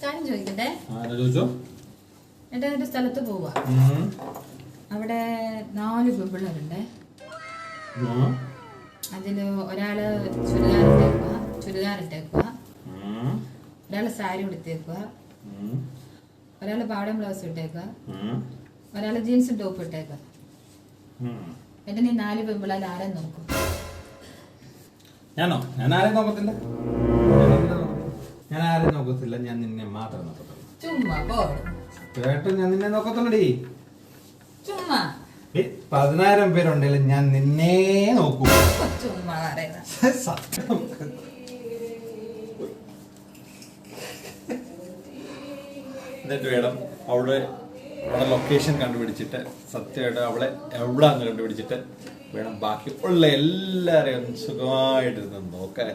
കാര്യം ചോദിക്കട്ടെ. എന്റെ ഒരു സ്ഥലത്ത് പോവാ. അവിടെ 4 പെൺപിള്ളേരുണ്ട്. അതില് ഒരാള് ചുരിദാറിട്ടേക്കുക, ഒരാള് സാരി ഉടുത്തേക്കുക, ഒരാള് പാവടയും ബ്ലൗസ് ഇട്ടേക്കുക, ഒരാള് ജീൻസും ടോപ്പ് ഇട്ടേക്കുക. എന്നിട്ട് നീ 4 പെൺപിള്ളേർ ആരെ നോക്കും? ഞാനോ? ഞാൻ ആരെയും നോക്കത്തില്ല. ഞാൻ ആരെയും നോക്കത്തില്ല. ഞാൻ നിന്നെ മാത്രം നോക്കത്തുള്ളൂ. ചുമ്മാ കേട്ടോ, ഞാൻ നിന്നെ നോക്കത്തുള്ളടി. ചുമ്മാ 10,000 പേരുണ്ടെങ്കിലും ഞാൻ നിന്നെ നോക്കൂ. ചുമ്മാ എന്നിട്ട് വേണം അവിടെ ലൊക്കേഷൻ കണ്ടുപിടിച്ചിട്ട് സത്യമായിട്ട് അവളെ എവിടാന്ന് കണ്ടുപിടിച്ചിട്ട് വേണം ബാക്കി ഉള്ള എല്ലാരെയും സുഖമായിട്ടിരുന്ന് നോക്കാൻ.